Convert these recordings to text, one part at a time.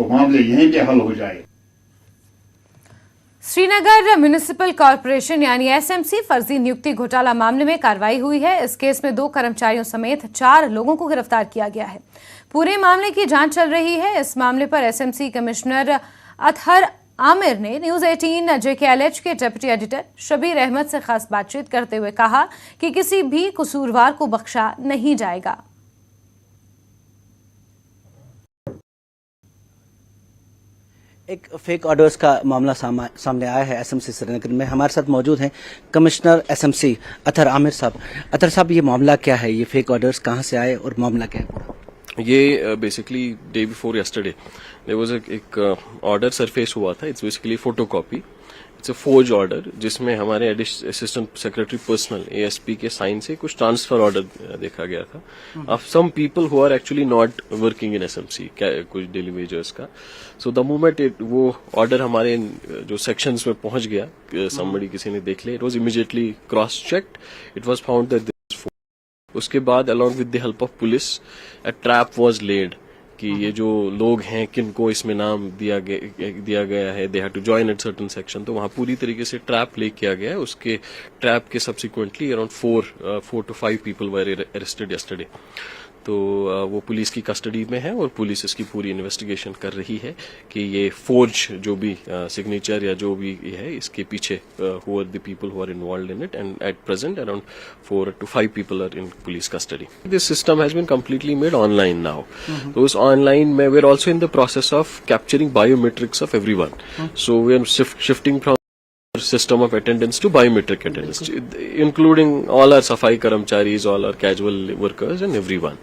वो मामले यहीं पे हल हो जाए। श्रीनगर म्युनिसिपल कॉरपोरेशन यानी एसएमसी फर्जी नियुक्ति घोटाला मामले में कार्रवाई हुई है। इस केस में 2 कर्मचारियों समेत 4 लोगों को गिरफ्तार किया गया है। पूरे मामले की जांच चल रही है। इस मामले पर एसएमसी कमिश्नर अतहर आमिर ने न्यूज 18 JKLH के डिप्टी एडिटर शबीर अहमद से खास बातचीत करते हुए कहा कि किसी भी कसूरवार को बख्शा नहीं जाएगा। एक फेक ऑर्डर्स का मामला सामने आया है एसएमसी श्रीनगर में। हमारे साथ मौजूद हैं कमिश्नर एसएमसी अतहर आमिर साहब। अतहर साहब, ये मामला क्या है? ये फेक ऑर्डर्स कहाँ से आए और मामला क्या है? ये basically day before yesterday there was एक ऑर्डर सरफेस हुआ था। It's basically photocopy, it's a forge order जिसमें हमारे असिस्टेंट सेक्रेटरी पर्सनल ASP के साइन से कुछ ट्रांसफर ऑर्डर देखा गया था of some people who are actually not working in SMC, कुछ डेली वेजर्स का। सो द मोमेंट वो ऑर्डर हमारे जो सेक्शंस में पहुंच गया, समबडी किसी ने देख लिया, it was immediately cross checked, it was found that उसके बाद along with the help of police a trap was laid कि ये जो लोग हैं किनको इसमें नाम दिया गया है, they have to join at certain section, तो वहां पूरी तरीके से ट्रैप ले किया गया है। उसके ट्रैप के subsequently around 4 to 5 people were arrested yesterday. तो वो पुलिस की कस्टडी में है और पुलिस इसकी पूरी इन्वेस्टिगेशन कर रही है कि ये फोर्ज जो भी सिग्नेचर या जो भी है इसके पीछे who are the people who are involved in it, and at present around 4 to 5 people are in police custody. This system has been completely made online now. तो उस ऑनलाइन में we are also in the process of capturing biometrics of everyone. So we are shifting from system of attendance to biometric attendance, including all our safai karmcharis, all our casual workers and everyone.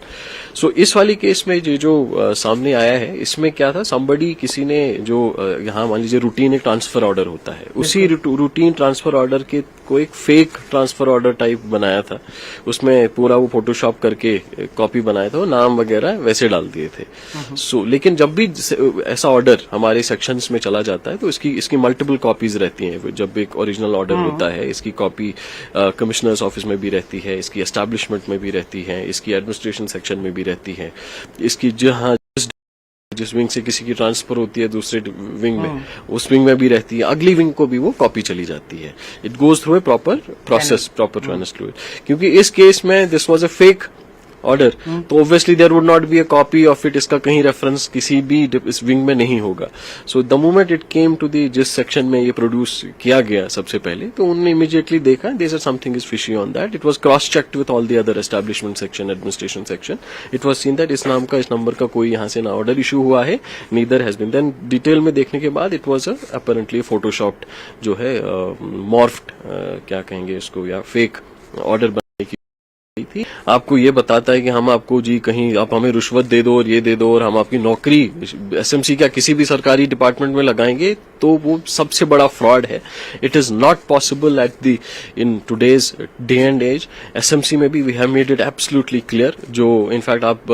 So इस वाली case में जो सामने आया है, इसमें क्या था, somebody किसी ने जो यहाँ मान लीजिए रूटीन एक ट्रांसफर ऑर्डर होता है, उसी रूटीन ट्रांसफर ऑर्डर के को एक फेक ट्रांसफर ऑर्डर टाइप बनाया था। उसमें पूरा वो फोटोशॉप करके कॉपी बनाया था, वो नाम वगैरह वैसे डाल दिए थे। सो लेकिन जब भी ऐसा ऑर्डर हमारे सेक्शंस में चला जाता है तो इसकी मल्टीपल कॉपीज रहती हैं। जब एक ओरिजिनल ऑर्डर होता है, इसकी कॉपी कमिश्नर्स ऑफिस में भी रहती है, इसकी एस्टैब्लिशमेंट में भी रहती है, इसकी एडमिनिस्ट्रेशन सेक्शन में भी रहती है, इसकी जहां जिस विंग से किसी की ट्रांसफर होती है दूसरे विंग में, उस विंग में भी रहती है, अगली विंग को भी वो कॉपी चली जाती है। It goes through a proper process, proper transfer. क्योंकि इस केस में this was a fake order, तो obviously there would not be a copy of it, इसका कहीं रेफरेंस किसी भी इस विंग में नहीं होगा। So the moment it came to the जिस सेक्शन में ये प्रोड्यूस किया गया सबसे पहले, तो उन्होंने इमीडिएटली देखा there is something is fishy on that. It was cross checked with all the other establishment section, administration section. It was seen that इस नाम का, इस नंबर का कोई यहाँ से ना ऑर्डर इशू हुआ है, neither has been. Then detail में देखने के बाद इट वाज अपैरेंटली फोटोशॉप्ड जो है मॉर्फ्ड क्या कहेंगे इसको, या फेक ऑर्डर थी। आपको ये बताता है कि हम आपको जी कहीं आप हमें रिश्वत दे दो और ये दे दो और हम आपकी नौकरी एसएमसी का किसी भी सरकारी डिपार्टमेंट में लगाएंगे, तो वो सबसे बड़ा फ्रॉड है। It is not possible at the in today's day and age. SMC में भी we have made it absolutely clear. जो इनफैक्ट आप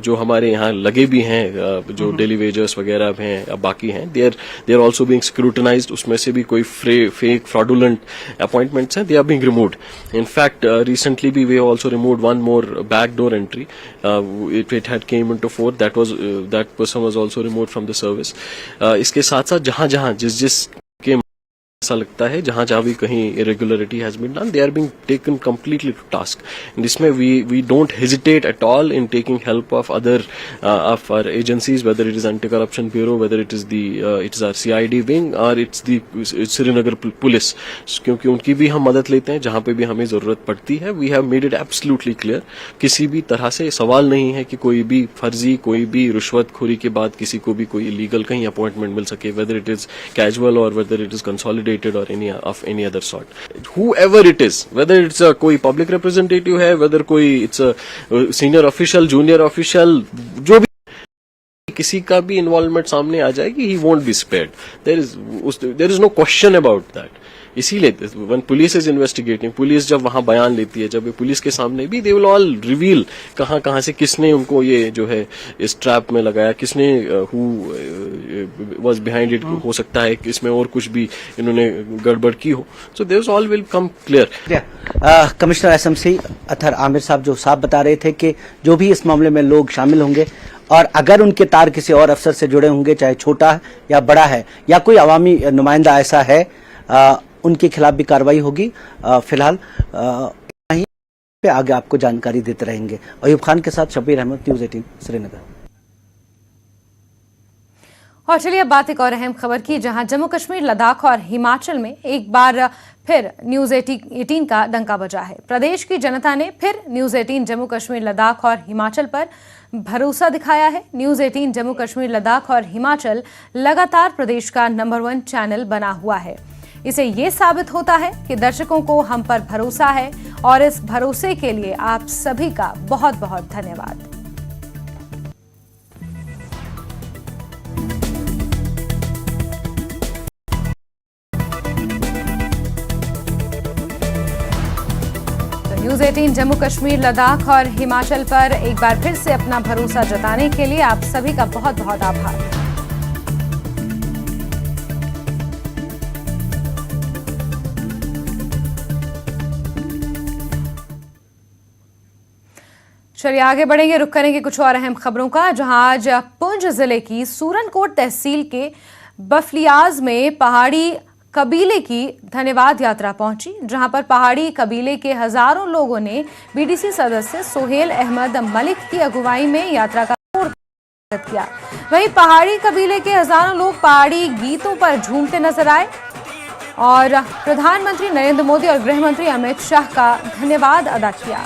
जो हमारे यहाँ लगे भी हैं, जो डेली वेजर्स वगैरह हैं, बाकी हैं, they are also being scrutinised. उसमें से भी कोई फेक फ्रॉडुलेंट अपॉइंटमेंट्स हैं, they are being removed. In fact recently भी we also removed one more backdoor entry. It had came into force. That person was also removed from the service. इसके साथ साथ जहां जिस के ऐसा लगता है, जहां भी कहीं irregularity has been done, they are being taken completely to task. And इसमें we don't hesitate at all in taking help of other of our agencies, whether it is Anti-Corruption Bureau, whether it is it's our CID wing or it's Srinagar Police, क्योंकि उनकी भी हम मदद लेते हैं जहां पे भी हमें जरूरत पड़ती है। We have made it absolutely clear, किसी भी तरह से सवाल नहीं है कि कोई भी फर्जी, कोई भी रिश्वतखोरी के बाद किसी को भी कोई इलीगल कहीं अपॉइंटमेंट मिल सके, whether it is casual or whether it is consolidated or any other sort. Whoever it is, whether it's a कोई public representative है, whether कोई it's a senior official, junior official, जो भी किसी का भी इन्वॉल्वमेंट सामने आ जाएगी, he won't be spared. There is no question about that. इसीलिए one police is investigating, police जब वहां बयान लेती है, जब पुलिस के सामने भी दे विल ऑल रिवील कहां से किसने उनको ये जो है इस ट्रैप में लगाया, किसने हु वाज बिहाइंड इट, हो सकता है कि इसमें और कुछ भी इन्होंने गड़बड़ की हो। So this all will come clear. Commissioner SMC Athar Aamir साहब जो साहब बता रहे थे कि जो भी इस मामले में लोग शामिल होंगे और अगर उनके तार किसी और अफसर से जुड़े होंगे, चाहे छोटा है या बड़ा है या कोई अवामी नुमाइंदा ऐसा है, उनके खिलाफ भी कार्रवाई होगी। फिलहाल यहीं पे आगे आपको जानकारी देते रहेंगे। अयूब खान के साथ शब्बीर अहमद, न्यूज़ 18 श्रीनगर। और चलिए अब बात एक और अहम खबर की, जहां जम्मू कश्मीर, लद्दाख और हिमाचल में एक बार फिर न्यूज़ 18 का डंका बजा है। प्रदेश की जनता ने फिर न्यूज़ 18 जम्मू कश्मीर, लद्दाख और हिमाचल पर भरोसा दिखाया है। न्यूज़ 18 जम्मू कश्मीर, लद्दाख और हिमाचल लगातार प्रदेश का नंबर 1 चैनल बना हुआ है। इसे ये साबित होता है कि दर्शकों को हम पर भरोसा है और इस भरोसे के लिए आप सभी का बहुत बहुत धन्यवाद। न्यूज़ 18 जम्मू कश्मीर, लद्दाख और हिमाचल पर एक बार फिर से अपना भरोसा जताने के लिए आप सभी का बहुत बहुत आभार। चलिए आगे बढ़ेंगे, रुख करेंगे कुछ और अहम खबरों का, जहां आज पुंछ जिले की सूरनकोट तहसील के बफलियाज में पहाड़ी कबीले की धन्यवाद यात्रा पहुंची, जहां पर पहाड़ी कबीले के हजारों लोगों ने बीडीसी सदस्य सोहेल अहमद मलिक की अगुवाई में यात्रा का स्वागत किया। वहीं पहाड़ी कबीले के हजारों लोग पहाड़ी गीतों पर झूमते नजर आए और प्रधानमंत्री नरेंद्र मोदी और गृह मंत्री अमित शाह का धन्यवाद अदा किया।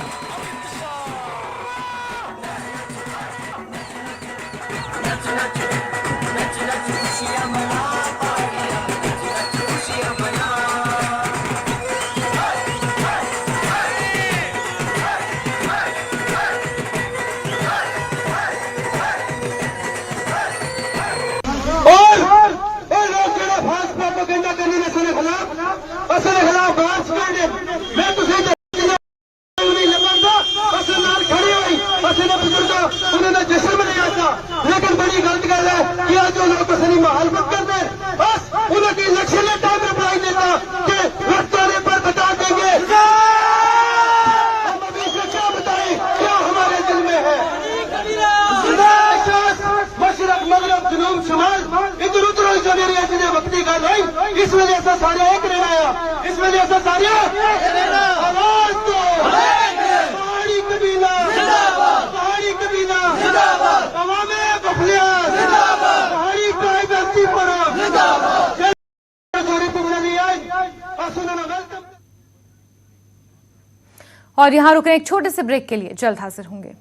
लेकिन बड़ी गलत गल है कि आज जो लोग नहीं माहौल मत कर दे, बस उन्होंने इलेक्शन में टाइम रिप्लाई देता कि वोट पर बता देंगे। हम अभी से क्या बताएं क्या हमारे दिल में है। मशरक मगरब जुनूब शुमाल इधर उधर जो मेरी ऐसी वक्ती का नहीं, इस वजह से सारे एक रहना है, इस वजह से सारे आवाज दो। पहाड़ी कबीला जिंदाबाद, पहाड़ी कबीला जिंदाबाद, अवामे बफलियाज जिंदाबाद, पहाड़ी ट्राइब एसटी फोरम जिंदाबाद। और यहाँ रुकने एक छोटे से ब्रेक के लिए जल्द हाजिर होंगे।